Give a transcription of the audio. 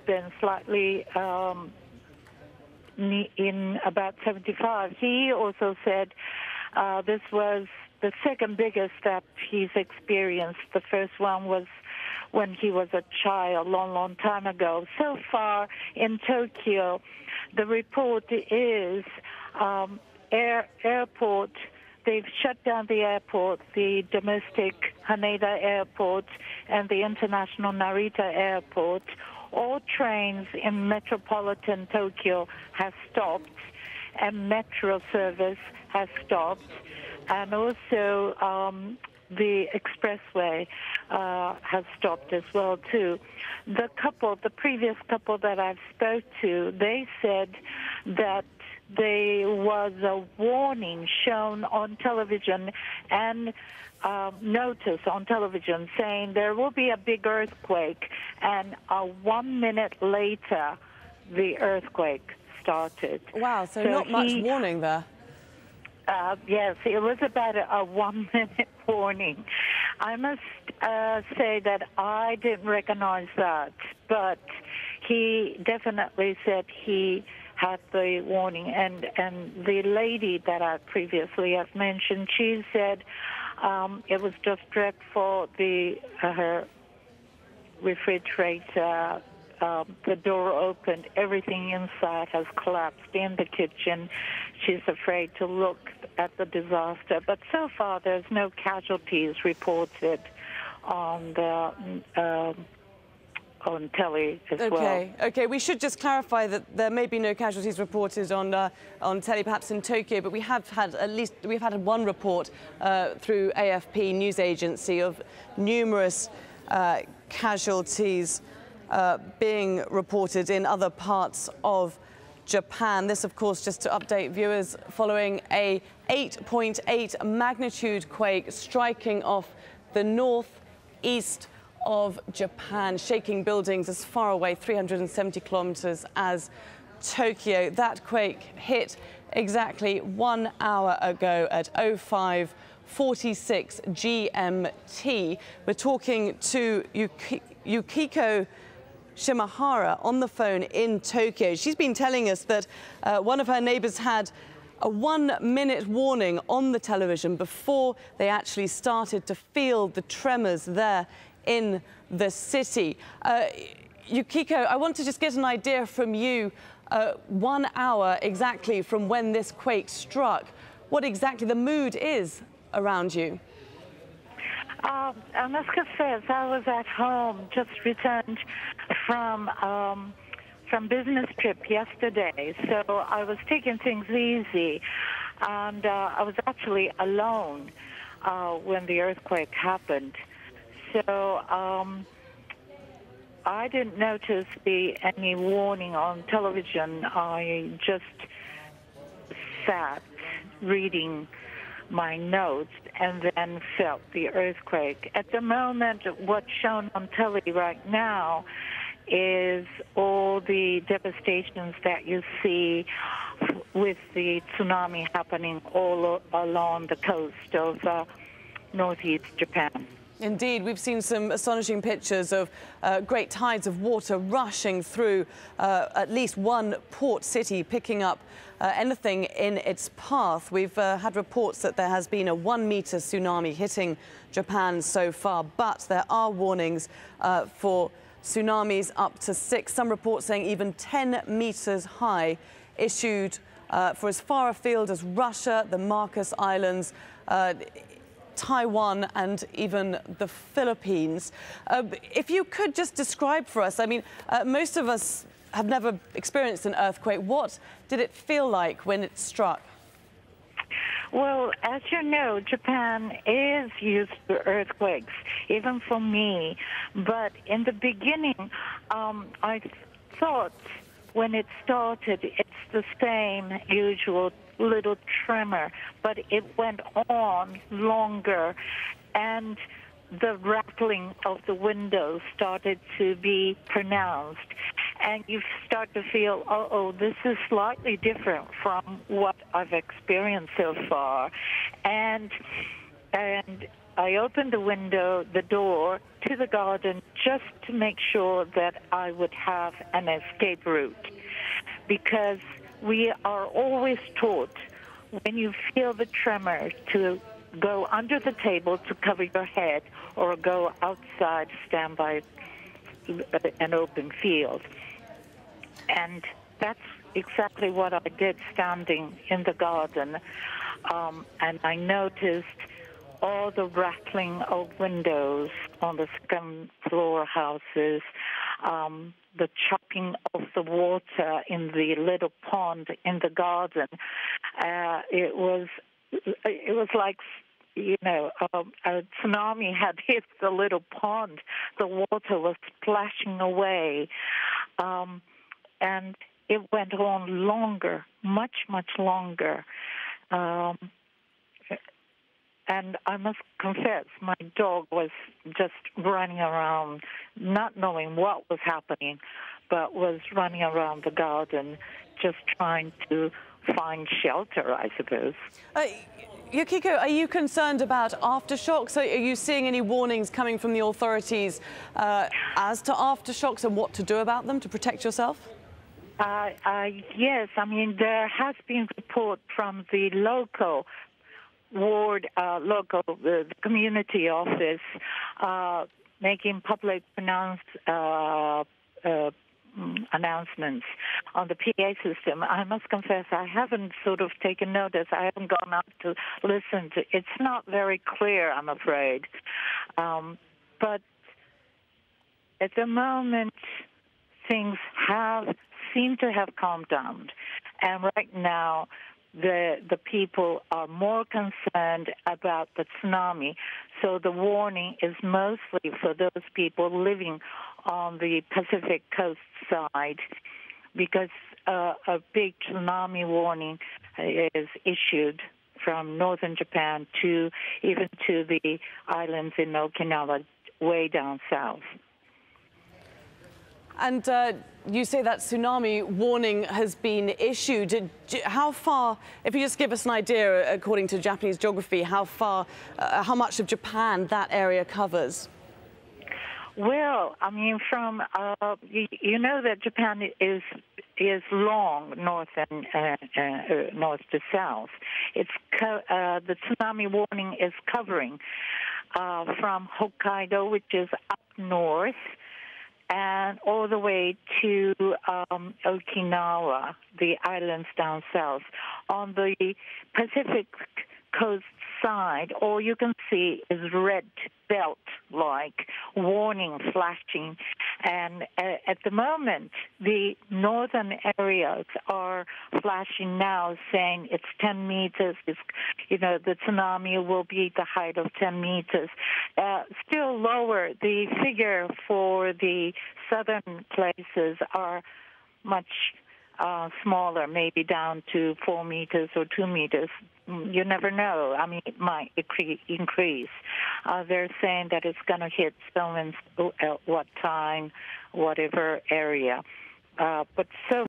been slightly in about 75. He also said this was the second biggest that he's experienced. The first one was when he was a child, long time ago. So far in Tokyo, the report is airport. They've shut down the airport, the domestic Haneda Airport and the international Narita Airport. All trains in metropolitan Tokyo have stopped, and metro service has stopped, and also the expressway has stopped as well too. The previous couple that I've spoke to, they said that there was a warning shown on television and notice on television saying there will be a big earthquake, and 1 minute later the earthquake started. Wow, so not much warning there. Yes, it was about a 1 minute warning. I must say that I didn't recognize that, but he definitely said he had the warning. And the lady that I previously have mentioned, she said it was just dreadful. Her refrigerator, the door opened, everything inside has collapsed in the kitchen. She's afraid to look at the disaster. But so far, there's no casualties reported on telly as well. Okay. We should just clarify that there may be no casualties reported on telly, perhaps in Tokyo, but we've had one report through AFP news agency of numerous casualties being reported in other parts of Japan. This, of course, just to update viewers, following a 8.8 magnitude quake striking off the northeast of Japan, shaking buildings as far away, 370 kilometers, as Tokyo. That quake hit exactly 1 hour ago at 05:46 GMT. We're talking to Yukiko Shimahara on the phone in Tokyo. She's been telling us that one of her neighbors had a 1 minute warning on the television before they actually started to feel the tremors there in the city. Yukiko, I want to just get an idea from you, 1 hour exactly from when this quake struck, what exactly the mood is around you. I must confess, I was at home, just returned from business trip yesterday, so I was taking things easy, and I was actually alone when the earthquake happened. So I didn't notice any warning on television. I just sat reading my notes and then felt the earthquake. At the moment, what's shown on telly right now is all the devastations that you see with the tsunami happening all along the coast of northeast Japan. Indeed, we've seen some astonishing pictures of great tides of water rushing through at least one port city, picking up anything in its path. We've had reports that there has been a 1 meter tsunami hitting Japan so far, but there are warnings for tsunamis up to 6. Some reports saying even 10 meters high, issued for as far afield as Russia, the Marcus Islands, Taiwan and even the Philippines. If you could just describe for us, I mean, most of us have never experienced an earthquake. What did it feel like when it struck? Well, as you know, Japan is used to earthquakes, even for me. But in the beginning, I thought when it started, it's the same usual little tremor, but it went on longer, and the rattling of the windows started to be pronounced, and you start to feel, oh, this is slightly different from what I've experienced so far, and I opened the door to the garden just to make sure that I would have an escape route, because we are always taught when you feel the tremor to go under the table to cover your head or go outside, stand by an open field. And that's exactly what I did standing in the garden. And I noticed all the rattling of windows on the second floor houses, the chopping of the water in the little pond in the garden. It was like, you know, a tsunami had hit the little pond. The water was splashing away. And it went on longer, much, much longer. And I must confess, my dog was just running around, not knowing what was happening, but was running around the garden, just trying to find shelter, I suppose. Yukiko, are you concerned about aftershocks? Are you seeing any warnings coming from the authorities as to aftershocks and what to do about them to protect yourself? Yes, I mean, there has been report from the local ward, the community office, making public announcements on the PA system. I must confess, I haven't sort of taken notice. I haven't gone up to listen to. It's not very clear, I'm afraid. But at the moment, things seem to have calmed down, and right now the people are more concerned about the tsunami. So the warning is mostly for those people living on the Pacific coast side, because a big tsunami warning is issued from northern Japan to even to the islands in Okinawa, way down south. And you say that tsunami warning has been issued. How far, if you just give us an idea, according to Japanese geography, how much of Japan that area covers? Well, I mean, from you know that Japan is long north and north to south. The tsunami warning is covering from Hokkaido, which is up north, and all the way to Okinawa, the islands down south. On the Pacific coast side, all you can see is red belt-like warning flashing. And at the moment, the northern areas are flashing now, saying it's 10 meters. The tsunami will be the height of 10 meters. Still lower, the figure for the southern places are much smaller, maybe down to 4 meters or 2 meters. You never know. I mean, it might increase. They're saying that it's going to hit so and at what time, whatever area. But so